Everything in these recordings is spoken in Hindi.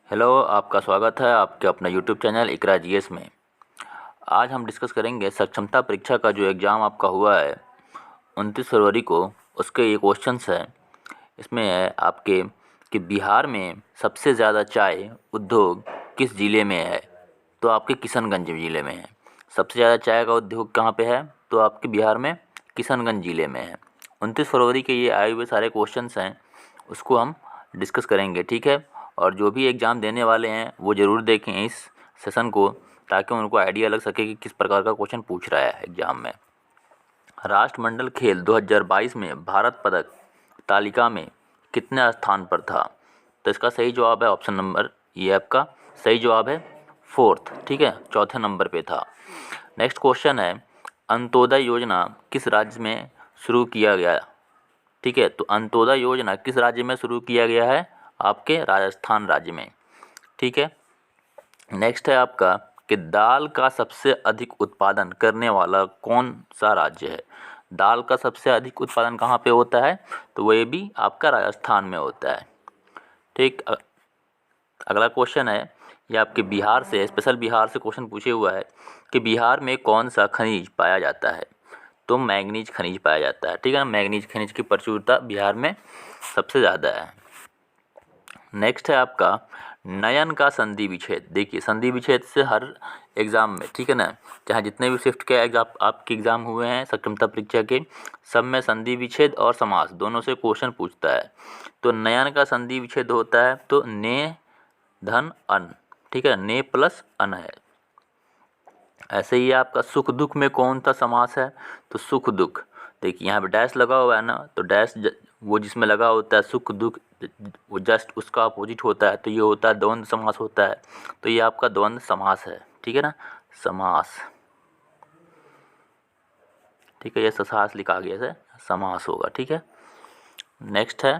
हेलो, आपका स्वागत है आपके अपना यूट्यूब चैनल इकरा जीएस में। आज हम डिस्कस करेंगे सक्षमता परीक्षा का जो एग्ज़ाम आपका हुआ है 29 फरवरी को, उसके ये क्वेश्चंस हैं। इसमें है आपके कि बिहार में सबसे ज़्यादा चाय उद्योग किस ज़िले में है? तो आपके किशनगंज ज़िले में है। सबसे ज़्यादा चाय का उद्योग कहाँ पे है? तो आपके बिहार में किशनगंज ज़िले में है। 29 फरवरी के ये आए हुए सारे क्वेश्चंस हैं, उसको हम डिस्कस करेंगे, ठीक है। और जो भी एग्ज़ाम देने वाले हैं वो ज़रूर देखें इस सेशन को, ताकि उनको आइडिया लग सके कि किस प्रकार का क्वेश्चन पूछ रहा है एग्ज़ाम में। राष्ट्रमंडल खेल 2022 में भारत पदक तालिका में कितने स्थान पर था? तो इसका सही जवाब है ऑप्शन नंबर, ये आपका सही जवाब है 4th, ठीक है, चौथे नंबर पे था। नेक्स्ट क्वेश्चन है, अंत्योदय योजना किस राज्य में शुरू किया गया? ठीक है, तो अंत्योदय योजना किस राज्य में शुरू किया गया है? आपके राजस्थान राज्य में, ठीक है। नेक्स्ट है आपका कि दाल का सबसे अधिक उत्पादन करने वाला कौन सा राज्य है? दाल का सबसे अधिक उत्पादन कहाँ पे होता है? तो वो ये भी आपका राजस्थान में होता है, ठीक। अगला क्वेश्चन है, ये आपके बिहार से, स्पेशल बिहार से क्वेश्चन पूछे हुआ है कि बिहार में कौन सा खनिज पाया जाता है? तो मैंगनीज खनिज पाया जाता है, ठीक है ना। मैंगनीज खनिज की प्रचुरता बिहार में सबसे ज़्यादा है। नेक्स्ट है आपका नयन का संधि विच्छेद। देखिए, संधि विच्छेद से हर एग्ज़ाम में, ठीक है ना, चाहे जितने भी शिफ्ट के एग्जाम आपके एग्ज़ाम हुए हैं सक्षमता परीक्षा के, सब में संधि विच्छेद और समास दोनों से क्वेश्चन पूछता है। तो नयन का संधि विच्छेद होता है तो ने धन अन, ठीक है, ने प्लस अन है। ऐसे ही आपका सुख दुख में कौन सा समास है? तो सुख दुख, देखिए यहाँ पे डैश लगा हुआ है ना, तो डैश वो जिसमें लगा होता है सुख दुख, वो जस्ट उसका अपोजिट होता है, तो ये होता है द्वंद्व समास होता है। तो ये आपका द्वंद्व समास है, ठीक है ना, समास, ठीक है, ये ससास लिखा गया है, समास होगा, ठीक है। नेक्स्ट है,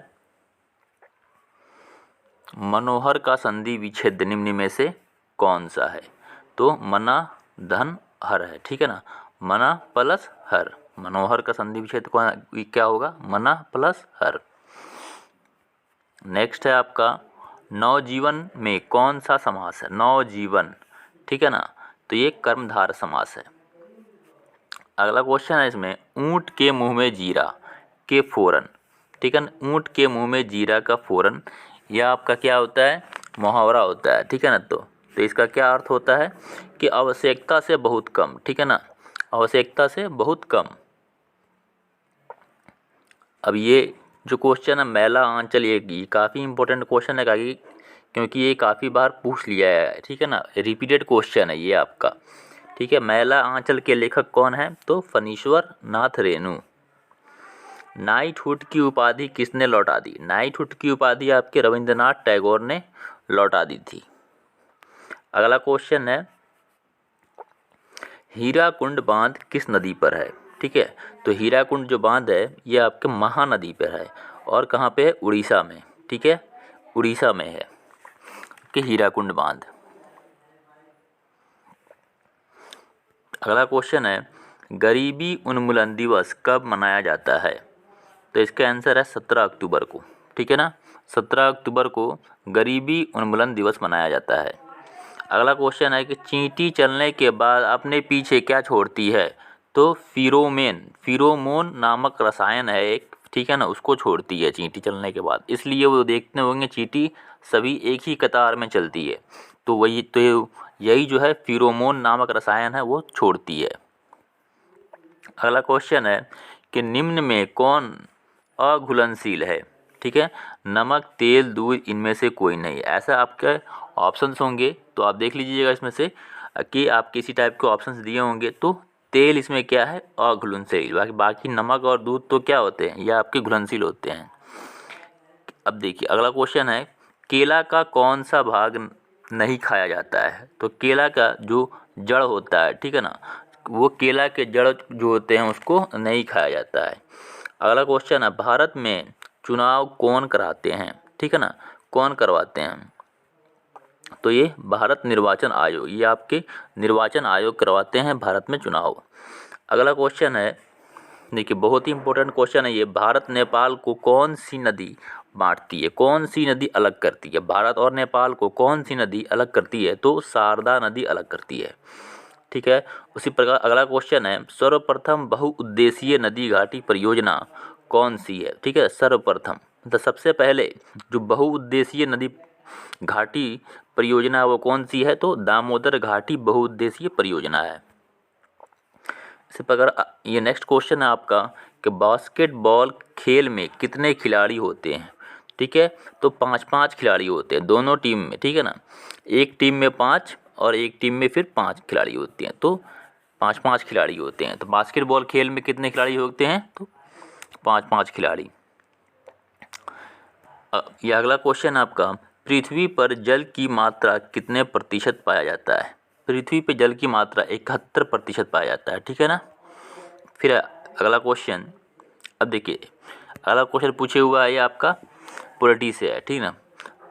मनोहर का संधि विच्छेद निम्न में से कौन सा है? तो मना धन हर है, ठीक है ना, मना प्लस हर, मनोहर का संधि विच्छेद क्या होगा? मना प्लस हर। नेक्स्ट है आपका नवजीवन में कौन सा समास है? नवजीवन, ठीक है ना, तो ये कर्मधार समास है। अगला क्वेश्चन है इसमें, ऊंट के मुंह में जीरा के फोरन, ठीक है ना, ऊंट के मुंह में जीरा का फोरन, यह आपका क्या होता है? मुहावरा होता है, ठीक है ना। तो इसका क्या अर्थ होता है कि आवश्यकता से बहुत कम, ठीक है ना, आवश्यकता से बहुत कम। अब ये जो क्वेश्चन है मैला आंचल, ये काफ़ी इंपॉर्टेंट क्वेश्चन है, क्योंकि ये काफ़ी बार पूछ लिया है, ठीक है ना, रिपीटेड क्वेश्चन है ये आपका, ठीक है। मैला आंचल के लेखक कौन है? तो फणीश्वर नाथ रेणु। नाइटहुड की उपाधि किसने लौटा दी? नाइटहुड की उपाधि आपके रविंद्रनाथ टैगोर ने लौटा दी थी। अगला क्वेश्चन है, हीराकुंड बांध किस नदी पर है? ठीक है, तो हीराकुंड जो बांध है ये आपके महानदी पर है, और कहाँ पे है? उड़ीसा में, ठीक है, उड़ीसा में है कि हीराकुंड बांध। अगला क्वेश्चन है, गरीबी उन्मूलन दिवस कब मनाया जाता है? तो इसका आंसर है 17 अक्टूबर को, ठीक है ना, 17 अक्टूबर को गरीबी उन्मूलन दिवस मनाया जाता है। अगला क्वेश्चन है कि चींटी चलने के बाद अपने पीछे क्या छोड़ती है? तो फिरोमोन नामक रसायन है एक, ठीक है ना, उसको छोड़ती है चींटी चलने के बाद, इसलिए वो देखते होंगे चींटी सभी एक ही कतार में चलती है, तो वही तो यही जो है फिरोमोन नामक रसायन है वो छोड़ती है। अगला क्वेश्चन है कि निम्न में कौन अघुलनशील है? ठीक है, नमक, तेल, दूध, इनमें से कोई नहीं। ऐसा आपके ऑप्शंस होंगे तो आप देख लीजिएगा इसमें से कि आपके इसी टाइप के ऑप्शंस दिए होंगे, तो तेल इसमें क्या है? अघुलनशील। बाकी नमक और दूध तो क्या होते हैं? ये आपके घुलनशील होते हैं। अब देखिए अगला क्वेश्चन है, केला का कौन सा भाग नहीं खाया जाता है? तो केला का जो जड़ होता है, ठीक है ना, वो केला के जड़ जो होते हैं उसको नहीं खाया जाता है। अगला क्वेश्चन है, भारत में चुनाव कौन कराते हैं? ठीक है ना, कौन करवाते हैं? तो ये भारत निर्वाचन आयोग, ये आपके निर्वाचन आयोग करवाते हैं भारत में चुनाव। अगला क्वेश्चन है, देखिए बहुत ही इंपॉर्टेंट क्वेश्चन है ये, भारत नेपाल को कौन सी नदी बांटती है? कौन सी नदी अलग करती है? भारत और नेपाल को कौन सी नदी अलग करती है? तो शारदा नदी अलग करती है। ठीक है। उसी प्रकार अगला क्वेश्चन है, सर्वप्रथम बहुउद्देशीय नदी घाटी परियोजना कौन सी है? ठीक है, सर्वप्रथम मतलब सबसे पहले जो बहुउद्देशीय नदी घाटी परियोजना है वो कौन सी है? तो दामोदर घाटी बहुउद्देशीय परियोजना है। इसी प्रकार ये नेक्स्ट क्वेश्चन है आपका कि बास्केटबॉल खेल में कितने खिलाड़ी होते हैं? ठीक है, तो 5-5 खिलाड़ी होते हैं दोनों टीम में। ठीक है ना, एक टीम में 5 और एक टीम में फिर 5 खिलाड़ी होते हैं, तो 5-5 खिलाड़ी होते हैं। तो बास्केटबॉल खेल में कितने खिलाड़ी होते हैं? तो 5-5 खिलाड़ी। ये अगला क्वेश्चन आपका, पृथ्वी पर जल की मात्रा कितने प्रतिशत पाया जाता है? पृथ्वी पर जल की मात्रा 71% पाया जाता है। ठीक है ना। फिर अगला क्वेश्चन, अब देखिए अगला क्वेश्चन पूछे हुआ है ये आपका पॉलिटी से है। ठीक है ना,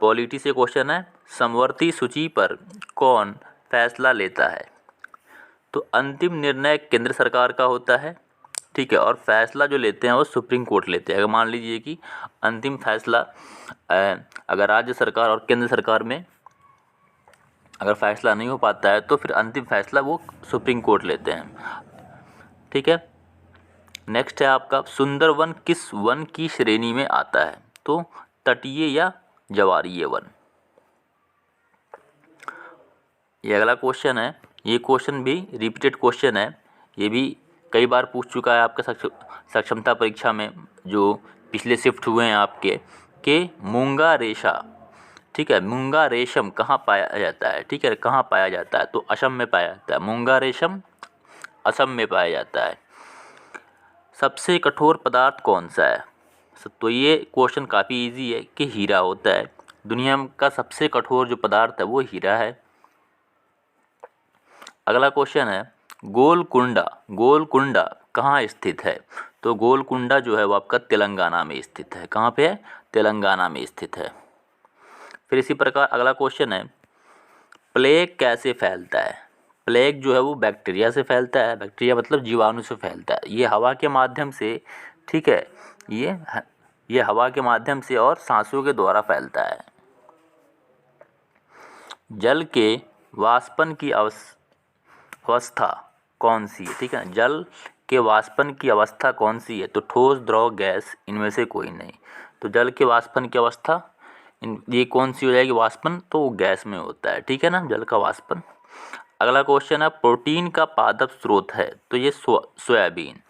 पॉलिटी से क्वेश्चन है, समवर्ती सूची पर कौन फैसला लेता है? तो अंतिम निर्णय केंद्र सरकार का होता है। ठीक है, और फैसला जो लेते हैं वो सुप्रीम कोर्ट लेते हैं। अगर मान लीजिए कि अंतिम फैसला अगर राज्य सरकार और केंद्र सरकार में अगर फैसला नहीं हो पाता है तो फिर अंतिम फैसला वो सुप्रीम कोर्ट लेते हैं। ठीक है। नेक्स्ट है आपका, सुंदरवन किस वन की श्रेणी में आता है? तो तटीय या ज्वारीय वन। ये अगला क्वेश्चन है, ये क्वेश्चन भी रिपीटेड क्वेश्चन है, ये भी कई बार पूछ चुका है आपका सक्षमता परीक्षा में, जो पिछले शिफ्ट हुए हैं आपके, कि मूंगा रेशा, ठीक है, मूंगा रेशम कहाँ पाया जाता है? ठीक है, कहाँ पाया जाता है? तो असम में पाया जाता है। मूंगा रेशम असम में पाया जाता है। सबसे कठोर पदार्थ कौन सा है? तो ये क्वेश्चन काफ़ी इजी है कि हीरा होता है। दुनिया का सबसे कठोर जो पदार्थ है वो हीरा है। अगला क्वेश्चन है, गोलकुंडा कहाँ स्थित है? तो गोलकुंडा जो है वो आपका तेलंगाना में स्थित है। कहाँ पे है? तेलंगाना में स्थित है। फिर इसी प्रकार अगला क्वेश्चन है, प्लेग कैसे फैलता है? प्लेग जो है वो बैक्टीरिया से फैलता है। बैक्टीरिया मतलब जीवाणु से फैलता है। ये हवा के माध्यम से, ठीक है, ये हवा के माध्यम से और सांसों के द्वारा फैलता है। जल के वाष्पन की अवस्था कौन सी है? ठीक है, जल के वाष्पन की अवस्था कौन सी है? तो ठोस, द्रव, गैस, इनमें से कोई नहीं। तो जल के वाष्पन की अवस्था ये कौन सी हो जाएगी? वाष्पन, तो वो गैस में होता है। ठीक है ना, जल का वाष्पन। अगला क्वेश्चन है, प्रोटीन का पादप स्रोत है? तो ये सोयाबीन।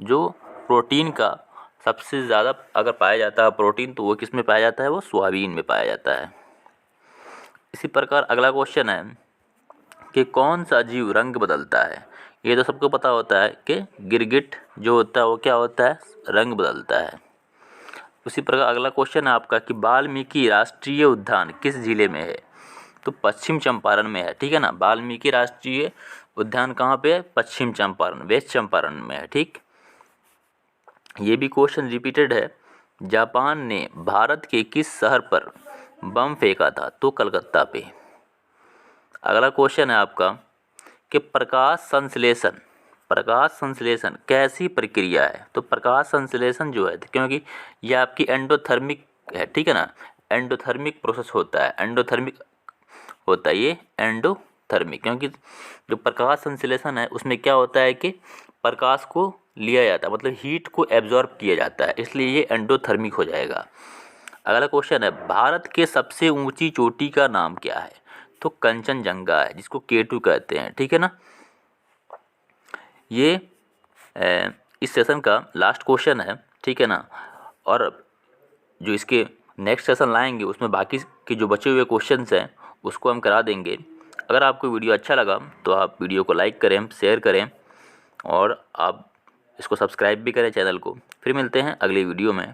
जो प्रोटीन का सबसे ज़्यादा अगर पाया जाता है प्रोटीन, तो वो किस में पाया जाता है? वो सोयाबीन में पाया जाता है। इसी प्रकार अगला क्वेश्चन है कि कौन सा जीव रंग बदलता है? ये तो सबको पता होता है कि गिरगिट जो होता है वो क्या होता है? रंग बदलता है। उसी प्रकार अगला क्वेश्चन है आपका कि वाल्मीकि राष्ट्रीय उद्यान किस जिले में है? तो पश्चिम चंपारण में है। ठीक है ना, वाल्मीकि राष्ट्रीय उद्यान कहाँ पे है? पश्चिम चंपारण, वेस्ट चंपारण में है। ठीक, ये भी क्वेश्चन रिपीटेड है। जापान ने भारत के किस शहर पर बम फेंका था? तो कलकत्ता पे। अगला क्वेश्चन है आपका कि प्रकाश संश्लेषण कैसी प्रक्रिया है? तो प्रकाश संश्लेषण जो है, क्योंकि यह आपकी एंडोथर्मिक है, ठीक है ना, एंडोथर्मिक प्रोसेस होता है, एंडोथर्मिक होता है ये एंडोथर्मिक, क्योंकि जो प्रकाश संश्लेषण है उसमें क्या होता है कि प्रकाश को लिया जाता है, मतलब हीट को एब्जॉर्ब किया जाता है, इसलिए ये एंडोथर्मिक हो जाएगा। अगला क्वेश्चन है, भारत के सबसे ऊंची चोटी का नाम क्या है? तो कंचनजंगा है, जिसको K2 कहते हैं। ठीक है ना, ये इस सेशन का लास्ट क्वेश्चन है। ठीक है ना, और जो इसके नेक्स्ट सेशन लाएंगे उसमें बाकी के जो बचे हुए क्वेश्चंस हैं उसको हम करा देंगे। अगर आपको वीडियो अच्छा लगा तो आप वीडियो को लाइक करें, शेयर करें और आप इसको सब्सक्राइब भी करें चैनल को। फिर मिलते हैं अगली वीडियो में।